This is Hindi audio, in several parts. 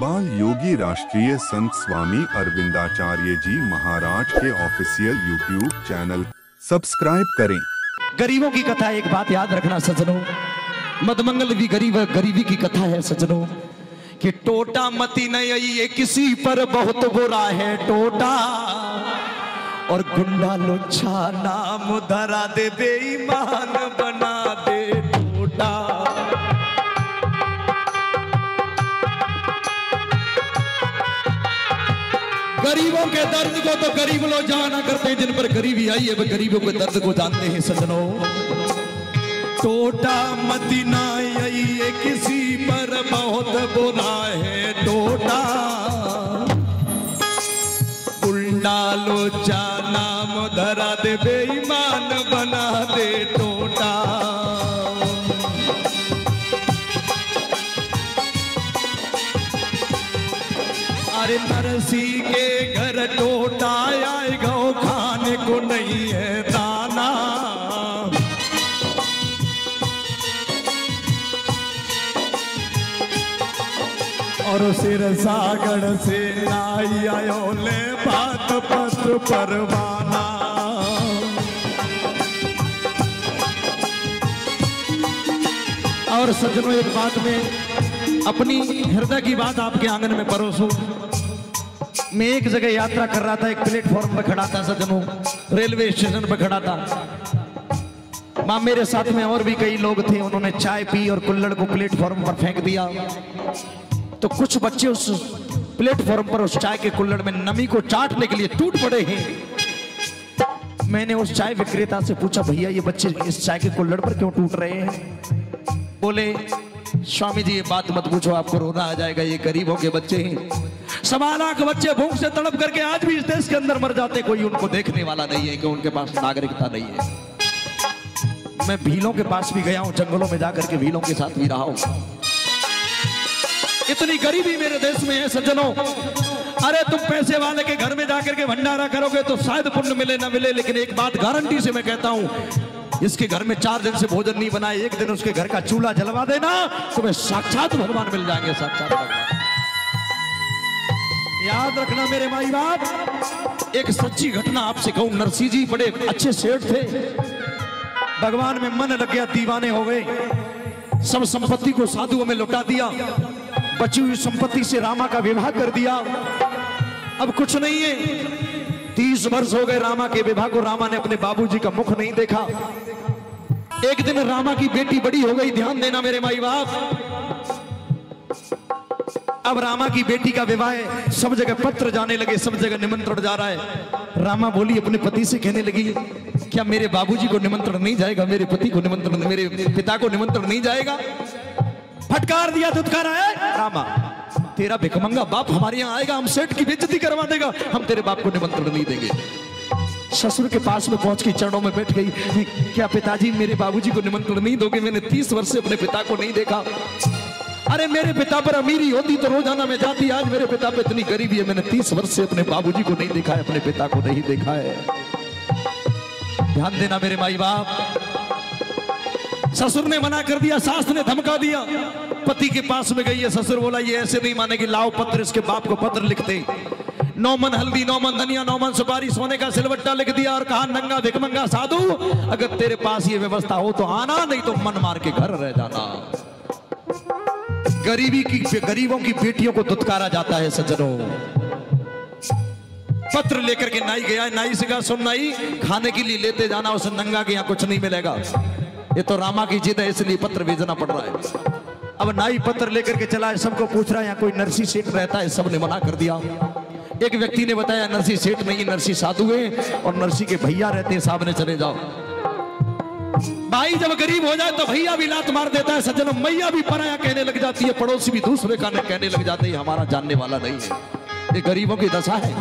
इकबाल योगी राष्ट्रीय संत स्वामी अरविंदाचार्य जी महाराज के ऑफिशियल यूट्यूब चैनल सब्सक्राइब करें। गरीबों की कथा, एक बात याद रखना सज्जनों, मदमंगल भी गरीबी की कथा है सज्जनों, कि टोटा मती नहीं ये किसी पर बहुत बुरा है टोटा, और गुंडा लुच्छा नाम धरा दे बेईमान बना दे टोटा। गरीबों के दर्द को तो गरीब लोग जाना करते हैं, जिन पर गरीबी आई है वे गरीबों के दर्द को जानते हैं सज्जनों। टोटा मती नहीं ये किसी पर बहुत बुरा है टोटा, गुंडा लोचा नाम धरा दे बेईमान बना दे टोटा। अरे नरसी के घर टोटा आएगा खाने को नहीं है दाना, और सिर सागर से नाई आयो ले बात पत्र परवाना। और सज्जनों, एक बात में अपनी हृदय की बात आपके आंगन में परोसूं। मैं एक जगह यात्रा कर रहा था, एक प्लेटफॉर्म पर खड़ा था सज्जनों, रेलवे स्टेशन पर खड़ा था। मां मेरे साथ में और भी कई लोग थे, उन्होंने चाय पी और कुल्हड़ को प्लेटफॉर्म पर फेंक दिया। तो कुछ बच्चे उस प्लेटफॉर्म पर उस चाय के कुल्हड़ में नमी को चाटने के लिए टूट पड़े हैं। मैंने उस चाय विक्रेता से पूछा, भैया ये बच्चे इस चाय के कुल्हड़ पर क्यों टूट रहे हैं? बोले, स्वामी जी ये बात मत पूछो, आपको रोना आ जाएगा, ये गरीबों के बच्चे हैं। 1.25 लाख बच्चे भूख से तड़प करके आज भी इस देश के अंदर मर जाते, कोई उनको देखने वाला नहीं है कि उनके पास नागरिकता नहीं है। मैं भीलों के पास भी गया हूं, जंगलों में जाकर के भीलों के साथ भी रहा हूं। इतनी गरीबी मेरे देश में है सज्जनों। अरे तुम पैसे वाले के घर में जाकर के भंडारा करोगे तो शायद पुण्य मिले ना मिले, लेकिन एक बात गारंटी से मैं कहता हूं, इसके घर में 4 दिन से भोजन नहीं बना, एक दिन उसके घर का चूल्हा जलवा देना, तुम्हें साक्षात भगवान मिल जाएंगे, साक्षात भगवान। याद रखना मेरे माई बाप, एक सच्ची घटना आपसे कहूं। नरसिंह जी बड़े अच्छे सेठ थे, भगवान में मन लग गया, दीवाने हो गए, सब संपत्ति को साधुओं में लुटा दिया, बची हुई संपत्ति से रामा का विवाह कर दिया। अब कुछ नहीं है, 30 वर्ष हो गए रामा के विवाह को, रामा ने अपने बाबूजी का मुख नहीं देखा। एक दिन रामा की बेटी बड़ी हो गई, ध्यान देना मेरे माई बाप। अब रामा की बेटी का विवाह है, सब जगह पत्र जाने लगे, सब जगह निमंत्रण जा रहा है। रामा बोली अपने पति से, कहने लगी, क्या मेरे बाबूजी को निमंत्रण नहीं जाएगा, मेरे पति को निमंत्रण, मेरे पिता को निमंत्रण नहीं जाएगा? फटकार दिया, धुतकारा है, रामा तेरा भिखमंगा बाप हमारे यहाँ आएगा, हम सेठ की बेइज्जती करवा देगा, हम तेरे बाप को निमंत्रण नहीं देंगे। ससुर के पास में पहुंच के चरणों में बैठ गई, क्या पिताजी मेरे बाबूजी को निमंत्रण नहीं दोगे? मैंने 30 वर्ष से अपने पिता को नहीं देखा। अरे मेरे पिता पर अमीरी होती तो रोजाना में जाती, आज मेरे पिता पे इतनी गरीबी है, मैंने 30 वर्ष से अपने बाबूजी को नहीं देखा है, अपने पिता को नहीं देखा है। ध्यान देना मेरे माई बाप। ससुर ने मना कर दिया, सास ने धमका दिया, पति के पास में गई है, ससुर बोला ये ऐसे नहीं मानेगी, लाओ पत्र, इसके बाप को पत्र लिखते। 9 मन हल्दी, 9 मन धनिया, 9 मन सुपारी, सोने का सिलवट्टा लिख दिया और कहा, नंगा भिखमंगा साधु, अगर तेरे पास ये व्यवस्था हो तो आना, नहीं तो मन मार के घर रह जाना। गरीबों की बेटियों को दुत्कारा जाता है सज्जनों। पत्र लेकर के नाई गया, नाई से कहा, सुन नाई, खाने के लिए लेते जाना, उसे नंगा के यहाँ कुछ नहीं मिलेगा, ये तो रामा की जिद है, इसलिए पत्र भेजना पड़ रहा है। अब नाई पत्र लेकर के चला है, सबको पूछ रहा है यहाँ कोई नरसिंह सेठ रहता है, सबने मना कर दिया। एक व्यक्ति ने बताया नरसिंह सेठ नहीं, नरसिंह साधु है और नरसिंह के भैया रहते हैं, साहब ने चले जाओ। भाई जब गरीब हो जाए तो भैया भी लात मार देता है सज्जनों, मैया भी पराया कहने लग जाती है, पड़ोसी भी दूसरे का कहने लग जाते हैं, हमारा जानने वाला नहीं है। ये गरीबों की दशा है।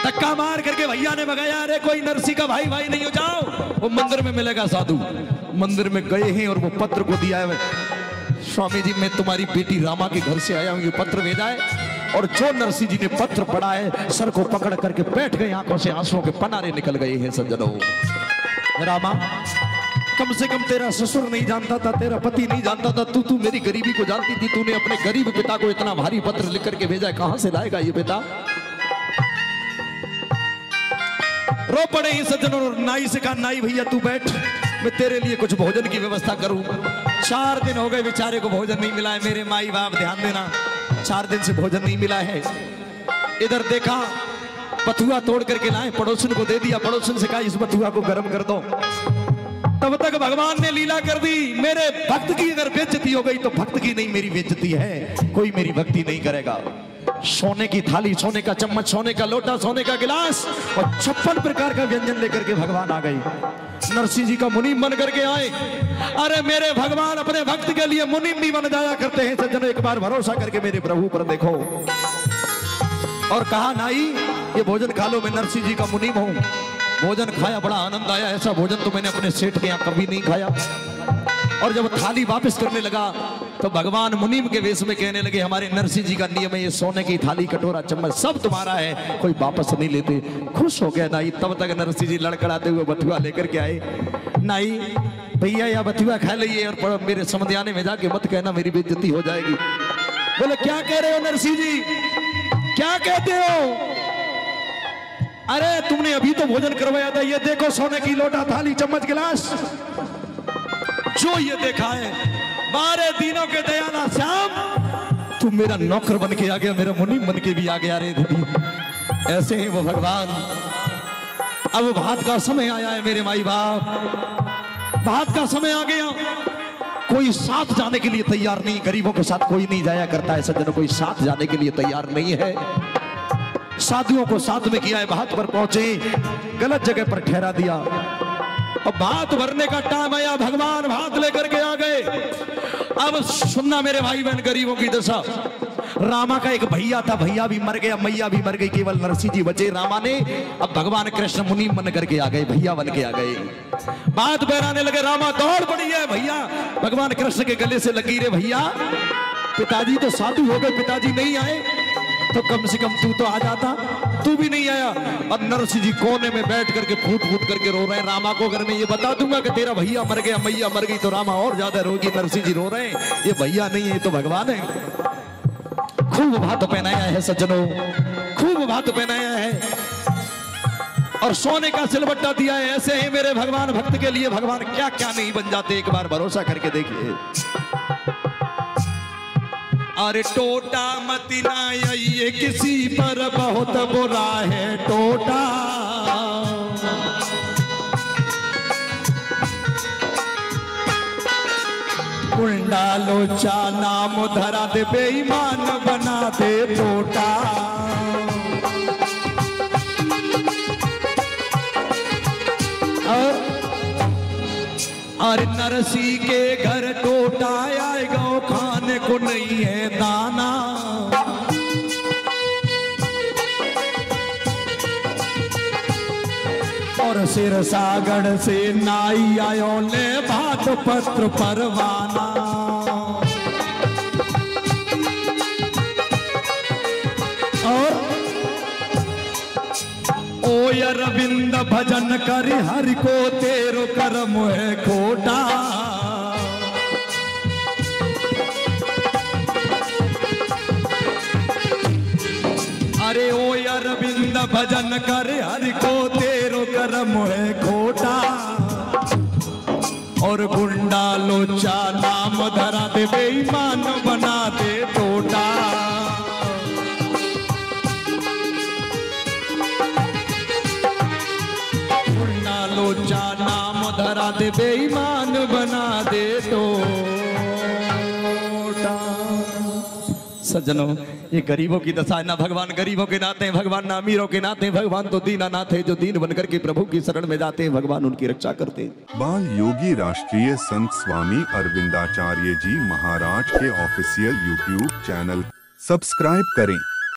धक्का मार करके भैया ने भगाया, अरे कोई नरसिंह का भाई भाई नहीं हो, जाओ, वो मंदिर में मिलेगा साधु। मंदिर में गए हैं और वो पत्र को दिया है, स्वामी जी मैं तुम्हारी बेटी रामा के घर से आया हूं, ये पत्र भेजा है। और जो नरसिंह जी ने पत्र पढ़ा है, सर को पकड़ करके बैठ गए, आंखों से आंसुओं के पनारे निकल गए हैं सज्जनों। रामा कम से कम तेरा ससुर नहीं जानता था, तेरा पति नहीं जानता था, तू मेरी गरीबी को जानती थी। तूने अपने गरीब पिता को इतना भारी पत्र लिख करके भेजा है, कहां से लाएगा ये पिता? रो पड़े ही सज्जनों। नाई से कहा, नाई भैया तू बैठ, मैं तेरे लिए कुछ भोजन की व्यवस्था करूं। 4 दिन हो गए बेचारे को भोजन नहीं मिला है। मेरे माई बाप ध्यान देना, 4 दिन से भोजन नहीं मिला है। इधर देखा, बथुआ तोड़ करके लाए, पड़ोसन को दे दिया। पड़ोसन से कहा इस बथुआ को गर्म कर दो। तब तक भगवान ने लीला कर दी। मेरे भक्त की अगर बेइज्जती हो गई तो भक्त की नहीं, मेरी बेइज्जती है। कोई मेरी भक्ति नहीं करेगा। सोने की थाली, सोने का चम्मच, सोने का लोटा, सोने का गिलास और 56 प्रकार का व्यंजन लेकर के भगवान आ गए। नरसिंह जी का मुनीम बन करके आए। अरे मेरे भगवान अपने भक्त के लिए मुनीम भी बन जाया करते हैं सज्जनों। एक बार भरोसा करके मेरे प्रभु पर देखो। और कहा, नाई ये भोजन खा लो, मैं नरसिंह जी का मुनीम हूं। भोजन खाया, बड़ा आनंद आया। ऐसा भोजन तो मैंने अपने सेठ के यहाँ कभी नहीं खाया। और जब थाली वापस करने लगा तो भगवान मुनीम के वेश में कहने लगे, हमारे नरसिंह जी का नियम है, ये सोने की थाली, कटोरा, चम्मच सब तुम्हारा है, कोई वापस नहीं लेते। खुश हो गया नाई। तब तक नरसिंह जी लड़खड़ाते हुए बथुआ लेकर के आए। नाई भैया या बथुआ खा लीजिए और मेरे समधियाने में जाके मत कहना, मेरी बेइज्जती हो जाएगी। बोले क्या कह रहे हो नरसिंह जी, क्या कहते हो? अरे तुमने अभी तो भोजन करवाया था, ये देखो सोने की लोटा, थाली, चम्मच, गिलास, जो ये देखा है। 12 दिनों के दयाला श्याम, तू मेरा नौकर बन के आ गया, मेरा मुनीम बन के भी आ गया रे दीदी। ऐसे ही वो भगवान। अब भात का समय आया है मेरे माई बाप, भात का समय आ गया। कोई साथ जाने के लिए तैयार नहीं, गरीबों के साथ कोई नहीं जाया करता है सज्जनों, कोई साथ जाने के लिए तैयार नहीं है। साधुओं को साथ में किया है, भात पर पहुंचे, गलत जगह पर ठहरा दिया। अब भात भरने का टाइम आया, भगवान भात लेकर के आ गए। अब सुनना मेरे भाई बहन, गरीबों की दशा। रामा का एक भैया था, भैया भी मर गया, मैया भी मर गई, केवल नरसिंह जी बचे। रामा ने अब भगवान कृष्ण मुनीम बन करके आ गए, भैया बन के आ गए। बात बहराने लगे, रामा दौड़ पड़ी है, भैया भगवान कृष्ण के गले से लगी। रे भैया, पिताजी तो साधु हो गए, पिताजी नहीं आए तो कम से कम तू तो आ जाता, तू भी नहीं आया। और नरसिंह जी कोने में बैठ करके फूट फूट करके रो रहे हैं। रामा को अगर मैं ये बता दूंगा कि तेरा भैया मर गया, मैया मर गई, तो रामा और ज्यादा रोगी। नरसिंह जी रो रहे हैं, ये भैया नहीं है तो भगवान है। खूब भात पहनाया है सज्जनों, खूब भात पहनाया है और सोने का सिलबट्टा दिया है। ऐसे ही मेरे भगवान भक्त के लिए भगवान क्या क्या नहीं बन जाते, एक बार भरोसा करके देखिए। अरे टोटा मत ना ये किसी पर बहुत बुरा है टोटा, कुंडा लोचा नाम धरा दे, बेईमान बना दे टोटा। और नरसिंह के घर टोटा आएगा, खाने को नहीं है दाना। और सिर सागड़ से नाई आयो ले भात पत्र परवाना। और ओ अरविंद भजन कर हरि को, तेरो कर्म है खोटा। अरे ओ अरविंद भजन कर हरि को, तेरो कर्म है खोटा। और गुंडा लोचा नाम धरा दे, बेईमान बना दे टोटा। लोचा नाम धरा दे, बेईमान बना दे टोटा। सज्जनों, ये गरीबों की दशा है। ना भगवान गरीबों के नाते हैं, भगवान ना अमीरों के नाते हैं, भगवान तो दीनानाथ है, जो दीन बनकर के प्रभु की शरण में जाते हैं, भगवान उनकी रक्षा करते हैं। बाल योगी राष्ट्रीय संत स्वामी अरविंदाचार्य जी महाराज के ऑफिशियल YouTube चैनल सब्सक्राइब करें।